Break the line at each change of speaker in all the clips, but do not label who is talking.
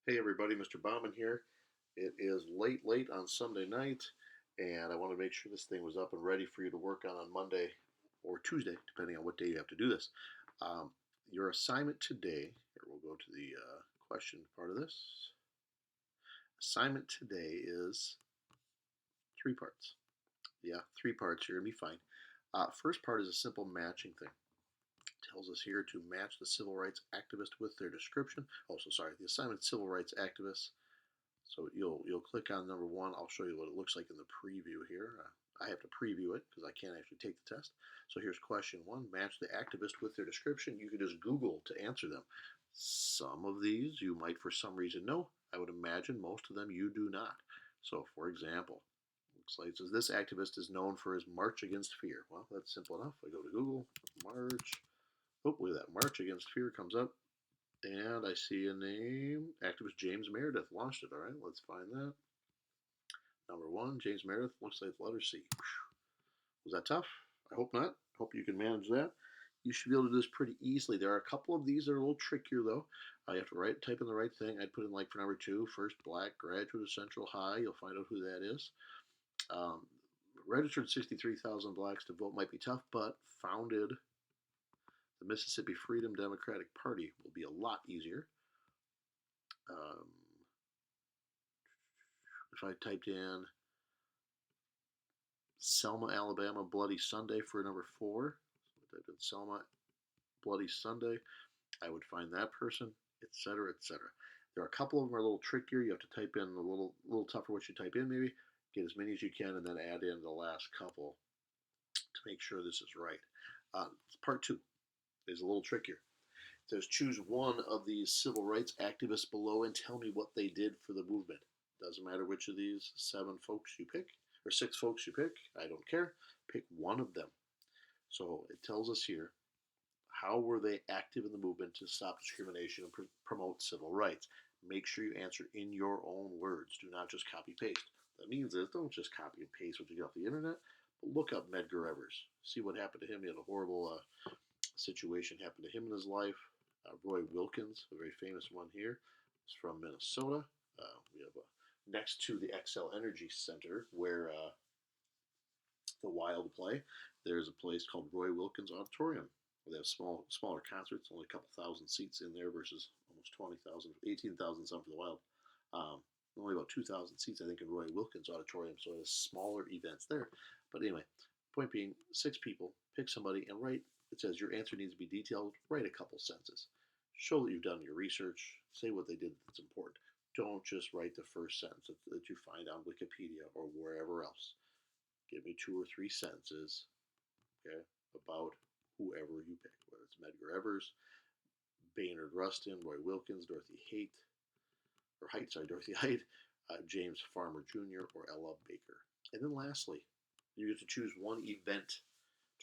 Hey everybody, Mr. Bauman here. It is late on Sunday night, and I want to make sure this thing was up and ready for you to work on Monday or Tuesday, depending on what day you have to do this. Um, your assignment today, here we'll go to the question part of this. Assignment today is three parts. Yeah, three parts. You're going to be fine. First part is a simple matching thing. Tells us here to match the civil rights activist with their description. Oh, so sorry. The assignment civil rights activist. So you'll click on number one. I'll show you what it looks like in the preview here. I have to preview it because I can't actually take the test. So here's question one. Match the activist with their description. You can just Google to answer them. Some of these you might for some reason know. I would imagine most of them you do not. So for example, looks like it says this activist is known for his March Against Fear. Well, that's simple enough. I go to Google, March. Oh, look at that. March Against Fear comes up. And I see a name. Activist James Meredith launched it. All right, let's find that. Number one, James Meredith. Looks like letter C. Was that tough? I hope not. Hope you can manage that. You should be able to do this pretty easily. There are a couple of these that are a little trickier though. You have to type in the right thing. I'd put in like for number two, first black graduate of Central High. You'll find out who that is. Um, registered 63,000 blacks to vote might be tough, but founded the Mississippi Freedom Democratic Party will be a lot easier. Um, if I typed in Selma, Alabama, Bloody Sunday for number four, so I typed in Selma, Bloody Sunday, I would find that person, etc., etc. There are a couple of them are a little trickier. You have to type in a little tougher what you type in maybe. Get as many as you can, and then add in the last couple to make sure this is right. Part two is a little trickier. It says choose one of these civil rights activists below and tell me what they did for the movement. Doesn't matter which of these seven folks you pick or six folks you pick. I don't care. Pick one of them. So it tells us here how were they active in the movement to stop discrimination and promote civil rights. Make sure you answer in your own words. Do not just copy paste. That means is don't just copy and paste what you get off the internet, but look up Medgar Evers. See what happened to him. He had a horrible situation happen to him in his life. Roy Wilkins, a very famous one here, is from Minnesota. We have next to the Xcel Energy Center where the Wild play. There's a place called Roy Wilkins Auditorium where they have smaller concerts, only a couple thousand seats in there versus almost 20,000, 18,000 some for the Wild. Only about 2,000 seats, I think, in Roy Wilkins Auditorium, so it has smaller events there. But anyway, point being, six people, pick somebody and write. It says your answer needs to be detailed. Write a couple sentences. Show that you've done your research. Say what they did that's important. Don't just write the first sentence that you find on Wikipedia or wherever else. Give me two or three sentences, okay, about whoever you pick, whether it's Medgar Evers, Baynard Rustin, Roy Wilkins, Dorothy Height, James Farmer Jr., or Ella Baker. And then lastly, you get to choose one event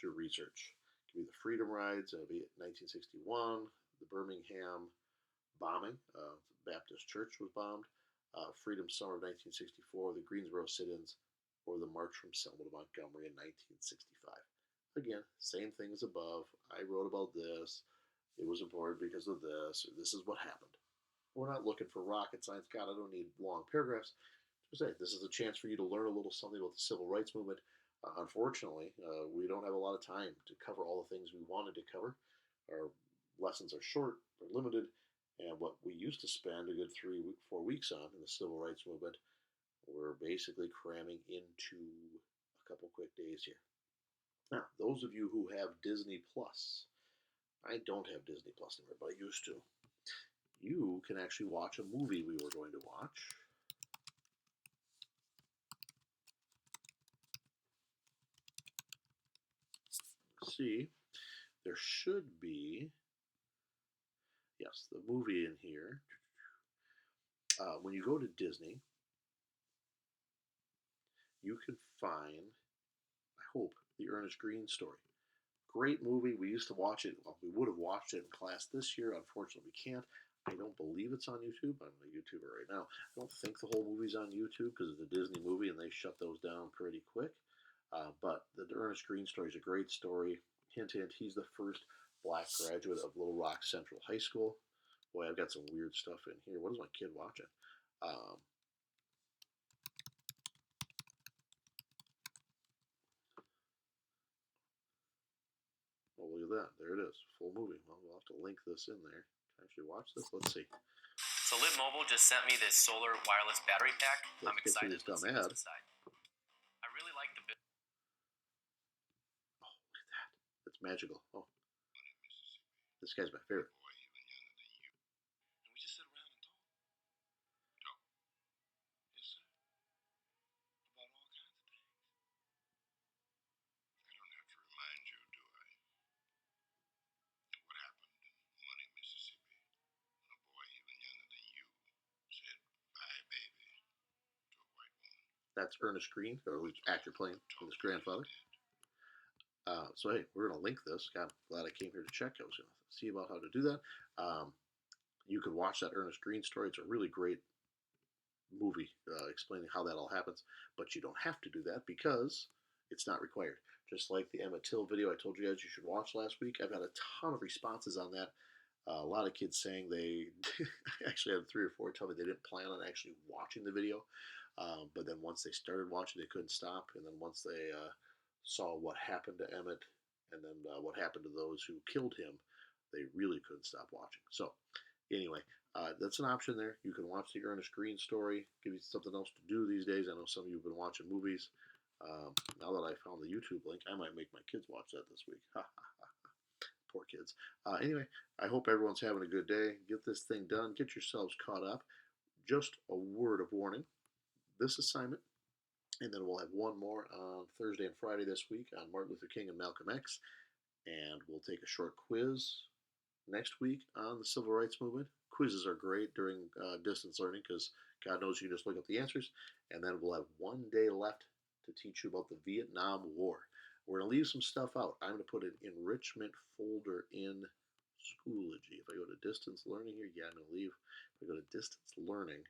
to research. It could be the Freedom Rides, it'll be 1961, the Birmingham bombing, Baptist Church was bombed, Freedom Summer of 1964, the Greensboro sit-ins, or the March from Selma to Montgomery in 1965. Again, same thing as above. I wrote about this. It was important because of this, or this is what happened. We're not looking for rocket science. God, I don't need long paragraphs. Just say, this is a chance for you to learn a little something about the civil rights movement. Unfortunately, we don't have a lot of time to cover all the things we wanted to cover. Our lessons are short, they're limited, and what we used to spend a good 4 weeks on in the civil rights movement, we're basically cramming into a couple quick days here. Now, those of you who have Disney Plus, I don't have Disney Plus anymore, but I used to. You can actually watch a movie we were going to watch. Let's see, there should be, yes, the movie in here. When you go to Disney, you can find, I hope, the Ernest Green story. Great movie. We used to watch it. Well, we would have watched it in class this year. Unfortunately, we can't. I don't believe it's on YouTube. I'm a YouTuber right now. I don't think the whole movie's on YouTube because it's a Disney movie and they shut those down pretty quick. But the Ernest Green story is a great story. Hint, hint, he's the first black graduate of Little Rock Central High School, Boy, I've got some weird stuff in here. What is my kid watching? Um, oh, look at that. There it is. Full movie. Well, we'll have to link this in there. Can I actually watch this? Let's see.
So Lit Mobile just sent me this solar wireless battery pack.
Let's
I'm
get through
excited
this
to
dumb
see what's
ad.
inside. I really like the build.
Oh, look at that. It's magical. Oh, this guy's my favorite.
And we just sit around and talk. Talk. Yes, sir. About all kinds of things. I don't have to remind you, do I? What happened in Money, Mississippi, when a boy even younger than you said, "Bye, baby," to a white woman.
That's Ernest Green, or at least actor playing his grandfather. So hey, we're gonna link this. God, glad I came here to check. I was gonna see about how to do that. You can watch that Ernest Green story. It's a really great movie explaining how that all happens. But you don't have to do that because it's not required. Just like the Emmett Till video I told you guys you should watch last week, I've had a ton of responses on that. A lot of kids saying they I actually had 3 or 4 tell me they didn't plan on actually watching the video, but then once they started watching, they couldn't stop. And then once they saw what happened to Emmett, and then what happened to those who killed him, they really couldn't stop watching. So anyway, that's an option there. You can watch the Ernest Green story, give you something else to do these days. I know some of you have been watching movies. Now that I found the YouTube link, I might make my kids watch that this week. Poor kids. Anyway, I hope everyone's having a good day. Get this thing done. Get yourselves caught up. Just a word of warning. This assignment, and then we'll have one more on Thursday and Friday this week on Martin Luther King and Malcolm X. And we'll take a short quiz next week on the Civil Rights Movement. Quizzes are great during distance learning because God knows you can just look up the answers. And then we'll have one day left to teach you about the Vietnam War. We're going to leave some stuff out. I'm going to put an enrichment folder in Schoology. If I go to distance learning here, yeah, I'm going to leave. If I go to distance learning,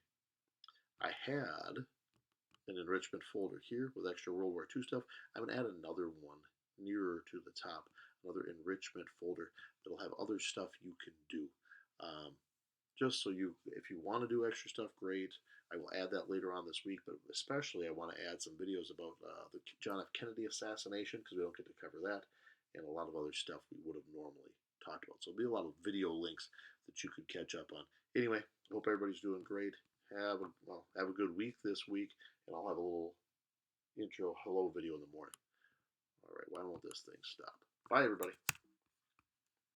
I had an enrichment folder here with extra World War II stuff. I'm going to add another one nearer to the top, another enrichment folder that'll have other stuff you can do. Just so if you want to do extra stuff, great. I will add that later on this week, but especially I want to add some videos about the John F. Kennedy assassination because we don't get to cover that, and a lot of other stuff we would have normally talked about. So it'll be a lot of video links that you could catch up on. Anyway, I hope everybody's doing great. Have a good week this week, and I'll have a little intro hello video in the morning. All right, why won't this thing stop? Bye, everybody.